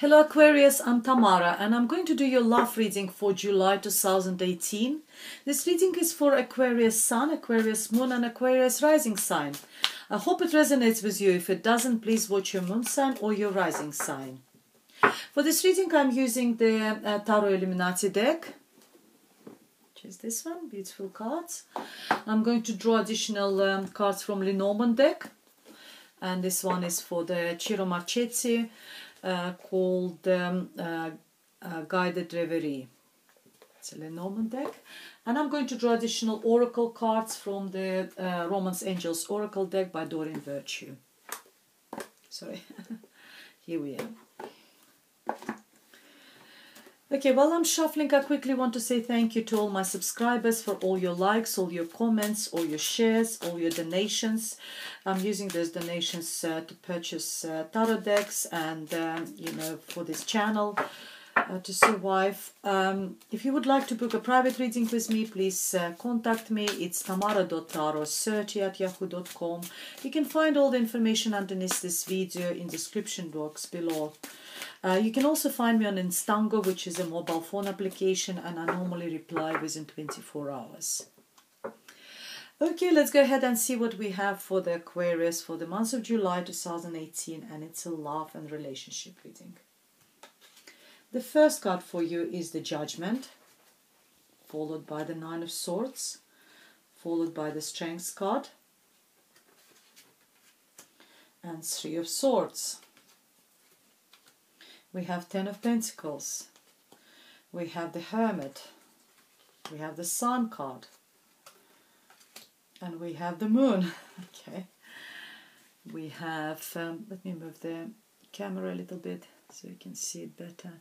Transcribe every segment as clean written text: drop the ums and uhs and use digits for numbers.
Hello Aquarius, I'm Tamara and I'm going to do your love reading for July 2018. This reading is for Aquarius Sun, Aquarius Moon and Aquarius Rising sign. I hope it resonates with you. If it doesn't, please watch your moon sign or your rising sign. For this reading I'm using the Tarot Illuminati deck, which is this one, beautiful cards. I'm going to draw additional cards from Lenormand deck, and this one is for the Ciro Marchetti, called Guided Reverie. It's a Lenormand deck, and I'm going to draw additional oracle cards from the Romance Angels Oracle deck by Doreen Virtue. Sorry, here we are. Okay, while I'm shuffling, I quickly want to say thank you to all my subscribers for all your likes, all your comments, all your shares, all your donations. I'm using those donations to purchase tarot decks and, for this channel to survive. If you would like to book a private reading with me, please contact me. It's tamara.tarot30@yahoo.com. You can find all the information underneath this video in the description box below. You can also find me on Instango, which is a mobile phone application, and I normally reply within 24 hours. Okay, let's go ahead and see what we have for the Aquarius for the month of July 2018, and it's a love and relationship reading. The first card for you is the Judgment, followed by the Nine of Swords, followed by the Strength card, and Three of Swords. We have Ten of Pentacles, we have the Hermit, we have the Sun card, and we have the Moon. Okay, we have, let me move the camera a little bit so you can see it better.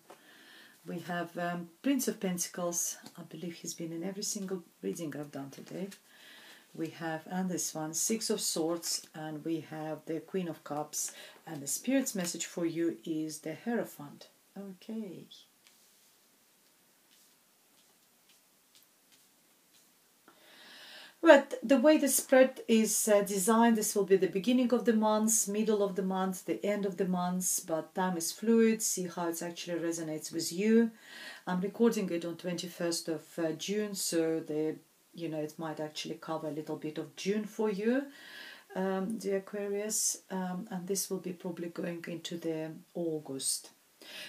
We have Prince of Pentacles. I believe he's been in every single reading I've done today. We have, and this one, Six of Swords, and we have the Queen of Cups, and the Spirit's message for you is the Hierophant. Okay. But the way the spread is designed, this will be the beginning of the month, middle of the month, the end of the month, but time is fluid. See how it actually resonates with you. I'm recording it on 21st of June, so it might actually cover a little bit of June for you, the Aquarius, and this will be probably going into the August.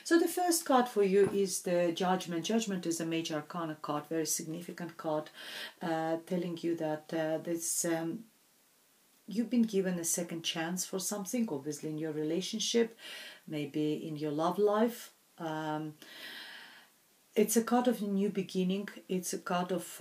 So the first card for you is the Judgment. Judgment is a major arcana card, very significant card, telling you that you've been given a second chance for something, obviously in your relationship, maybe in your love life. It's a card of a new beginning. It's a card of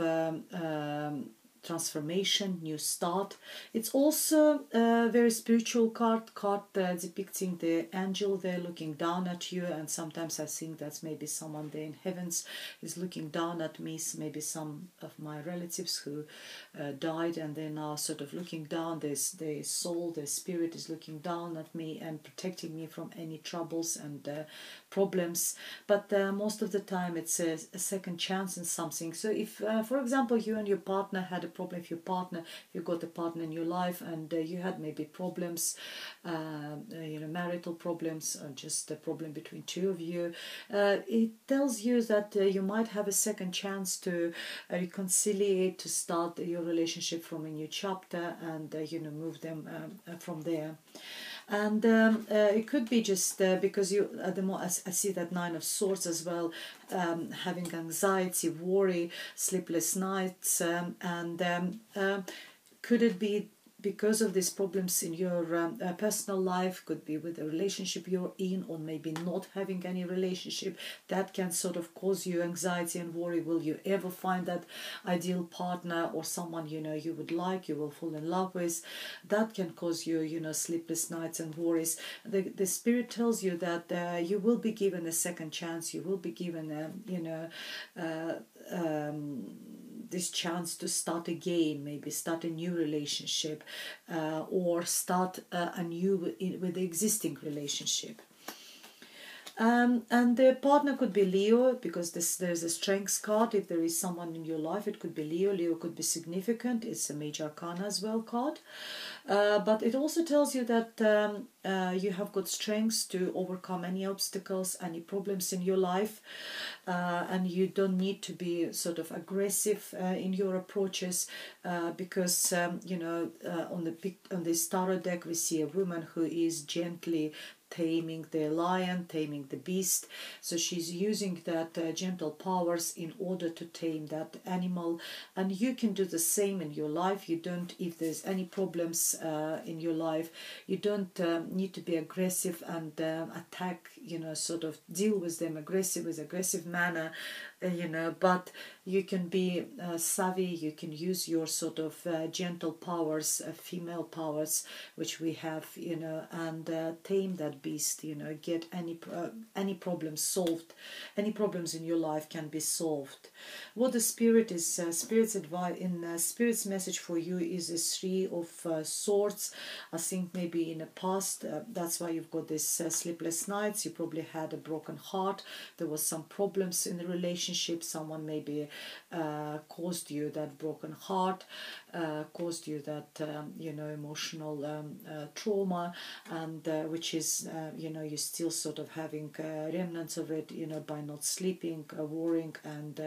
transformation, new start. It's also a very spiritual card depicting the angel there looking down at you, and sometimes I think that's maybe someone there in heavens is looking down at me. So maybe some of my relatives who died, and they're now sort of looking down. Their soul, their spirit is looking down at me and protecting me from any troubles and problems. But most of the time it's a second chance in something. So if, for example, you and your partner had a problem, if you got a partner in your life and you had maybe problems, marital problems, or just a problem between two of you, it tells you that you might have a second chance to reconcile, to start your relationship from a new chapter, and move them from there. And it could be just because you, at the moment, I see that Nine of Swords as well, having anxiety, worry, sleepless nights, could it be because of these problems in your personal life? Could be with the relationship you're in, or maybe not having any relationship. That can sort of cause you anxiety and worry. Will you ever find that ideal partner or someone you would like, you will fall in love with? That can cause you sleepless nights and worries. The Spirit tells you that you will be given a second chance. You will be given this chance to start again, maybe start a new relationship, or start anew with the existing relationship. And the partner could be Leo, because there's a strengths card. If there is someone in your life, it could be Leo. Leo could be significant. It's a major arcana as well card. But it also tells you that you have got strengths to overcome any obstacles, any problems in your life, and you don't need to be sort of aggressive in your approaches, because on this tarot deck we see a woman who is gently taming the lion, taming the beast. So she's using that gentle powers in order to tame that animal. And you can do the same in your life. You don't, if there's any problems in your life, you don't need to be aggressive and attack, sort of deal with them with aggressive manner, but you can be savvy. You can use your sort of gentle powers, female powers, which we have, and tame that beast, get any problems solved. Any problems in your life can be solved. What the spirit is, spirit's advice in spirit's message for you is a 3 of swords. I think maybe in the past, that's why you've got this sleepless nights. You probably had a broken heart. There was some problems in the relationship. Someone maybe caused you that broken heart, caused you that emotional trauma, and which is you're still sort of having remnants of it, by not sleeping, worrying, and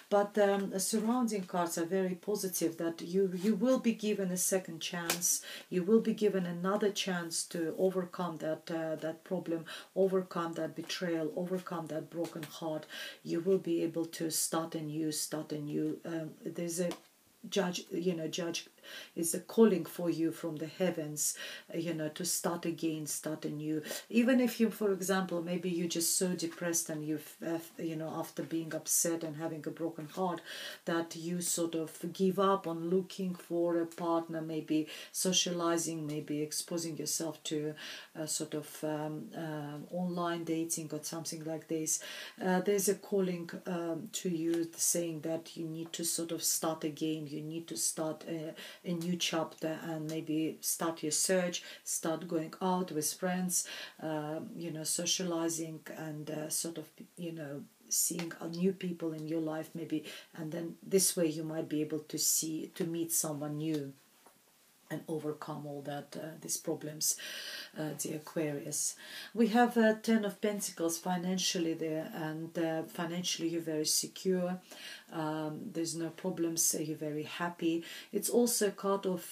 but surrounding cards are very positive, that you will be given a second chance. You will be given another chance to overcome that problem, overcome that betrayal, overcome that broken heart. You will be able to start anew. There's a judge is a calling for you from the heavens, to start again, start anew. Even if you, for example, maybe you're just so depressed and you've after being upset and having a broken heart, that you sort of give up on looking for a partner, maybe socializing, maybe exposing yourself to sort of online dating or something like this. There's a calling to you, saying that you need to sort of start again. You need to start a new chapter, and maybe start your search, start going out with friends, socializing, and sort of seeing new people in your life, maybe, and then this way you might be able to meet someone new and overcome all these problems, the Aquarius. We have 10 of Pentacles financially there, and financially you're very secure. There's no problems, you're very happy. It's also a card of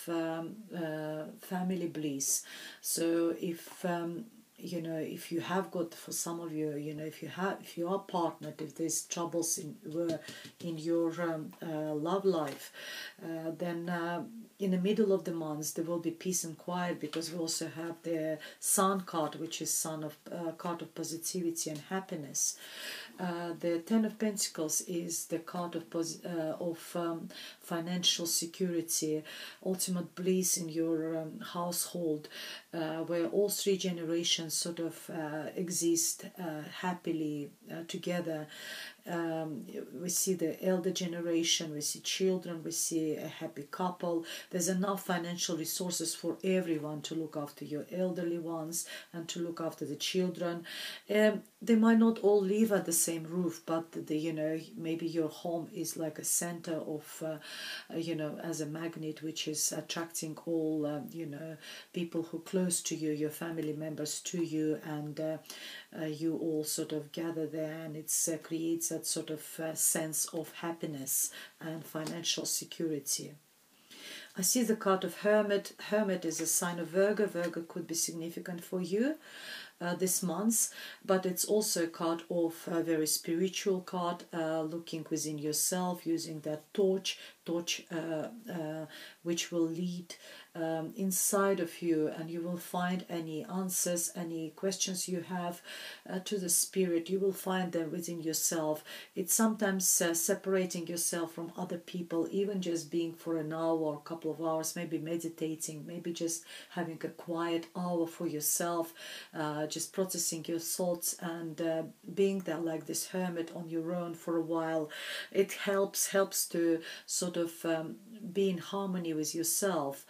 family bliss. So if if you have got, for some of you, if you are partnered, if there's troubles in your love life, then in the middle of the month there will be peace and quiet, because we also have the Sun card, which is card of positivity and happiness. The 10 of Pentacles is the card of financial security, ultimate bliss in your household, where all 3 generations sort of exist happily together. We see the elder generation, we see children, we see a happy couple. There's enough financial resources for everyone to look after your elderly ones and to look after the children. They might not all live at the same roof, but maybe your home is like a center of as a magnet, which is attracting all people who are close to you, your family members to you, and you all sort of gather there, and it creates that sort of sense of happiness and financial security. I see the card of Hermit. Hermit is a sign of Virgo. Virgo could be significant for you this month, but it's also a card of a very spiritual card, looking within yourself, using that torch which will lead inside of you, and you will find any answers, any questions you have to the spirit. You will find them within yourself. It's sometimes separating yourself from other people, even just being for an hour or a couple of hours, maybe meditating, maybe just having a quiet hour for yourself, just processing your thoughts, and being there like this hermit on your own for a while. It helps to sort of be in harmony with yourself.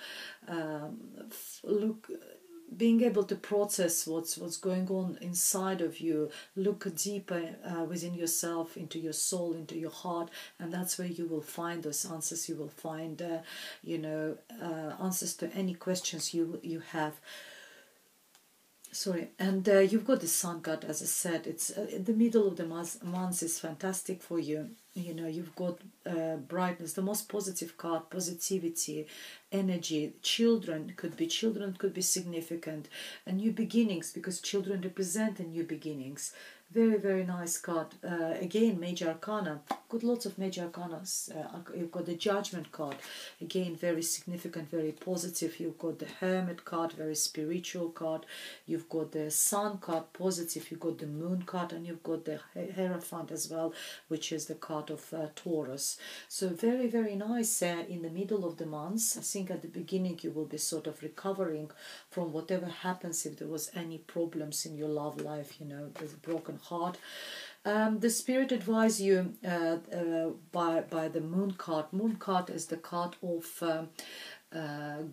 being able to process what's going on inside of you, look deeper within yourself, into your soul, into your heart, and that's where you will find those answers. You will find, answers to any questions you have. Sorry, and you've got the sun card, as I said. It's in the middle of the month is fantastic for you. You know, you've got brightness, the most positive card, positivity, energy. Children could be significant, and new beginnings, because children represent the new beginnings. Very, very nice card. Again, Major Arcana. Got lots of Major Arcanas. You've got the Judgment card. Again, very significant, very positive. You've got the Hermit card, very spiritual card. You've got the Sun card, positive. You've got the Moon card, and you've got the Hierophant as well, which is the card of Taurus. So very, very nice in the middle of the month. I think at the beginning you will be sort of recovering from whatever happens, if there was any problems in your love life, you know, with a broken heart. The spirit advise you by the Moon card. Moon card is the card of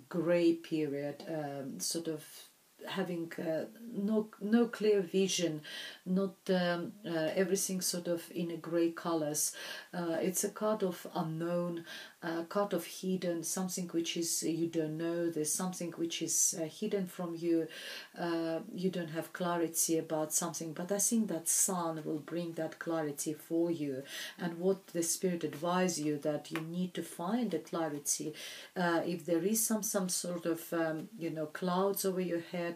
grey period, sort of having no clear vision, not everything sort of in a grey colors. It's a card of unknown, card of hidden, something which is you don't know. There's something which is hidden from you. You don't have clarity about something, but I think that sun will bring that clarity for you. And what the spirit advise you, that you need to find the clarity. If there is some sort of clouds over your head,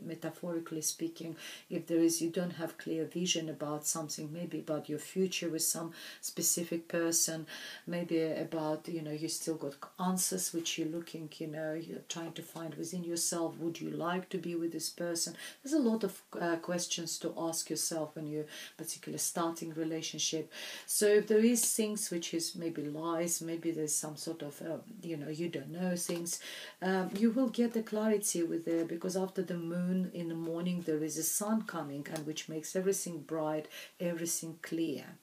metaphorically speaking, if there is, you don't have clear vision about something, maybe about your future with some specific person, maybe about, you still got answers which you're looking, you're trying to find within yourself. Would you like to be with this person? There's a lot of questions to ask yourself when you're particularly starting relationship. So if there is things which is maybe lies, maybe there's some sort of, you don't know things, you will get the clarity with there, because after the moon in the morning there is a sun coming, and which makes everything bright, everything clear.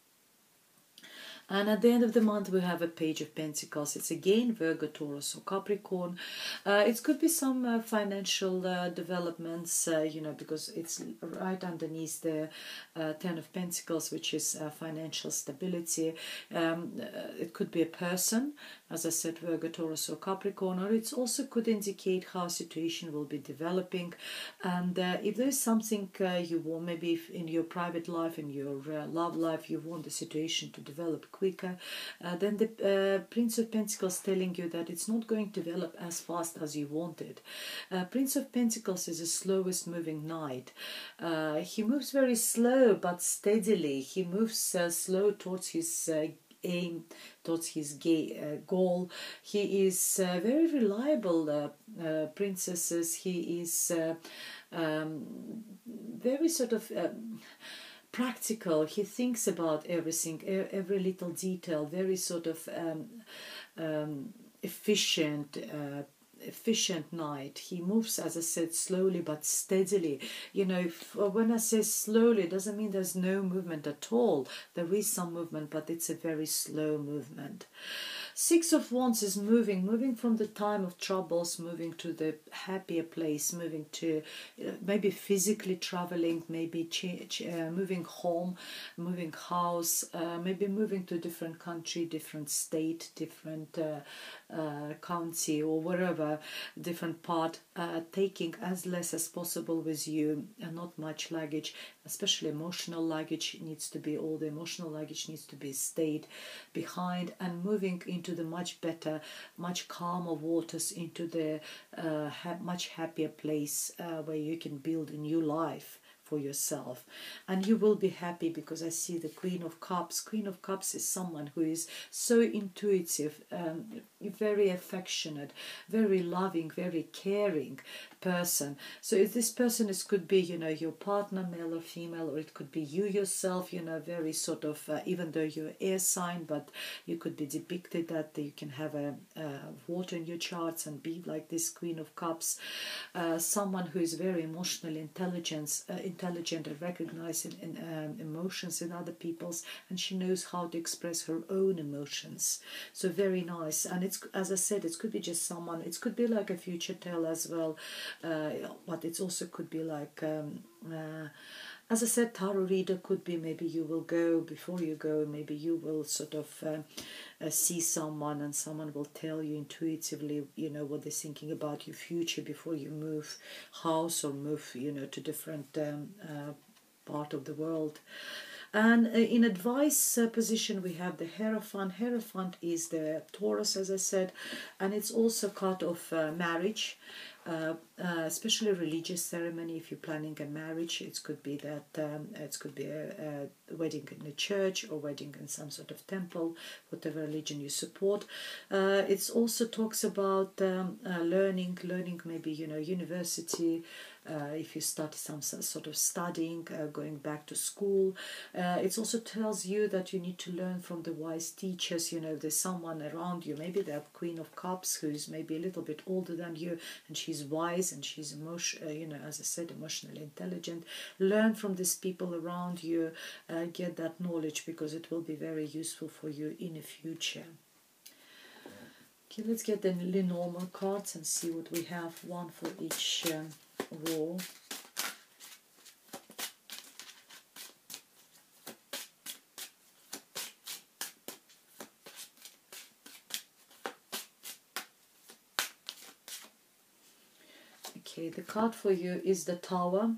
And at the end of the month we have a Page of Pentacles. It's again Virgo, Taurus or Capricorn. It could be some financial developments, because it's right underneath the Ten of Pentacles, which is financial stability. It could be a person, as I said, Virgo, Taurus or Capricorn, or it also could indicate how a situation will be developing. And if there's something you want, maybe if in your private life, in your love life, you want the situation to develop quicker, then the Prince of Pentacles telling you that it's not going to develop as fast as you wanted. Prince of Pentacles is the slowest moving knight. He moves very slow but steadily. He moves slow towards his aim, towards his goal. He is very reliable, princesses. He is very sort of practical. He thinks about everything, every little detail, very sort of efficient knight. He moves, as I said, slowly but steadily. When I say slowly, it doesn't mean there's no movement at all. There is some movement, but it's a very slow movement. Six of Wands is moving from the time of troubles, moving to the happier place, moving to maybe physically traveling, maybe moving home, moving house, maybe moving to a different country, different state, different county or wherever, different part, taking as less as possible with you and not much luggage, especially emotional luggage needs to be, all the emotional luggage needs to be stayed behind, and moving into the much better, much calmer waters, into the much happier place where you can build a new life for yourself. And you will be happy, because I see the Queen of Cups. Queen of Cups is someone who is so intuitive, very affectionate, very loving, very caring person. So if this person could be, your partner, male or female, or it could be you yourself, very sort of, even though you're air sign, but you could be depicted that you can have a water in your charts and be like this Queen of Cups. Someone who is very emotionally intelligent, intelligent and recognizing emotions in other people's, and she knows how to express her own emotions. So very nice. And it's, as I said, it could be just someone, it could be like a future tale as well, but it also could be like as I said, tarot reader could be maybe you will go, before you go, maybe you will sort of see someone, and someone will tell you intuitively, you know, what they're thinking about your future before you move house or move, you know, to different part of the world. And in advice position, we have the Hierophant. Hierophant is the Taurus, as I said, and it's also part of marriage. Especially religious ceremony. If you're planning a marriage, it could be that it could be a wedding in a church or wedding in some sort of temple, whatever religion you support. It also talks about learning maybe, you know, university. If you start some sort of studying, going back to school. It also tells you that you need to learn from the wise teachers. You know, there's someone around you, maybe the Queen of Cups, who's maybe a little bit older than you, and she's wise and she's you know, as I said, emotionally intelligent. Learn from these people around you, get that knowledge, because it will be very useful for you in the future. Okay, let's get the Lenormand cards and see what we have, one for each row. Okay, the card for you is the Tower.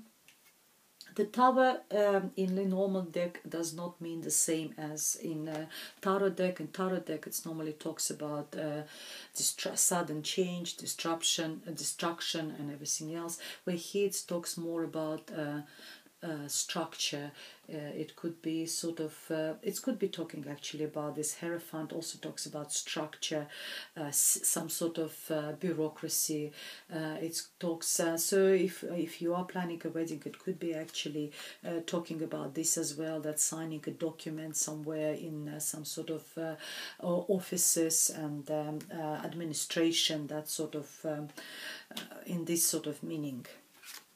The Tower in Lenormand deck does not mean the same as in Tarot deck. In Tarot deck, it normally talks about sudden change, destruction, and everything else. Where here it talks more about structure. It could be sort of, it could be talking actually about this. Hierophant also talks about structure, some sort of bureaucracy. It talks, so if you are planning a wedding, it could be actually talking about this as well, that signing a document somewhere in some sort of offices and administration, that sort of, in this sort of meaning.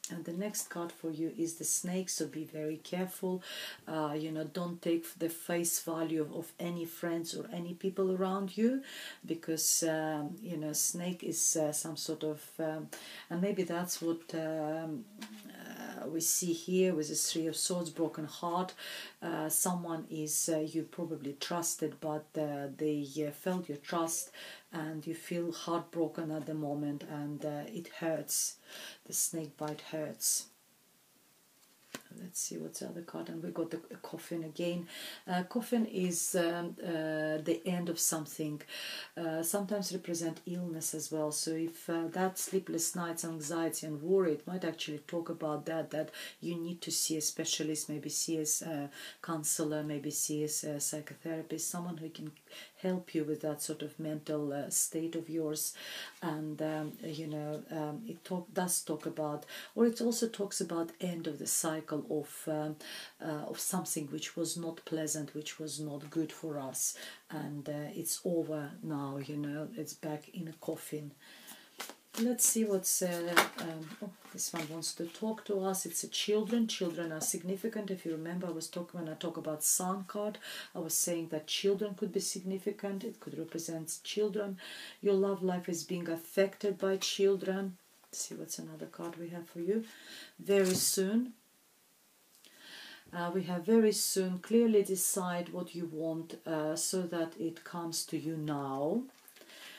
And the next card for you is the Snake, so be very careful. You know, don't take the face value of any friends or any people around you, because, you know, Snake is some sort of, and maybe that's what we see here with the Three of Swords, broken heart. Someone is, you probably trusted, but they felt your trust, and you feel heartbroken at the moment, and it hurts. The snake bite hurts. Let's see what's the other card, and we got the coffin again. Coffin is the end of something. Sometimes represent illness as well. So if that sleepless nights, anxiety and worry, it might actually talk about that you need to see a specialist, maybe see a counselor, maybe see a psychotherapist, someone who can help you with that sort of mental state of yours. And you know, it does talk about, or it also talks about end of the cycle of something which was not pleasant, which was not good for us, and it's over now. You know, it's back in a coffin. Let's see what's oh, this one wants to talk to us. It's a children. Children are significant. If you remember, I was talking, when I talk about Sun card, I was saying that children could be significant. It could represent children. Your love life is being affected by children. Let's see what's another card we have for you. Very soon. We have very soon. Clearly decide what you want so that it comes to you now.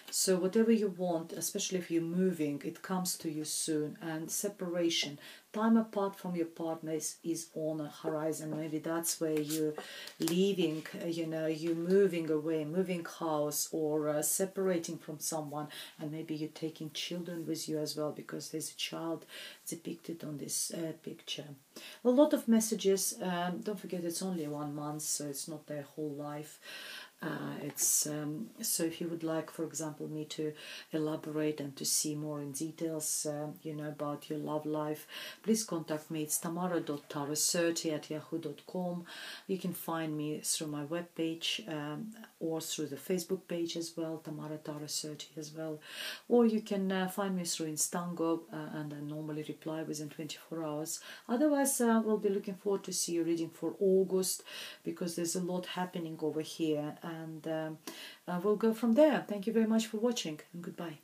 So whatever you want, especially if you're moving, it comes to you soon. And separation, time apart from your partner is on a horizon. Maybe that's where you're leaving, you know, you're moving away, moving house, or separating from someone. And maybe you're taking children with you as well, because there's a child depicted on this picture. A lot of messages. Don't forget, it's only 1 month, so it's not their whole life. So if you would like, for example, me to elaborate and to see more in details, about your love life, please contact me. It's tamara.tarosearchy@yahoo.com. You can find me through my webpage or through the Facebook page as well, Tamara Tarosearchy as well. Or you can find me through Instango, and I normally reply within 24 hours. Otherwise, we'll be looking forward to see your reading for August, because there's a lot happening over here, and we'll go from there. Thank you very much for watching, and goodbye.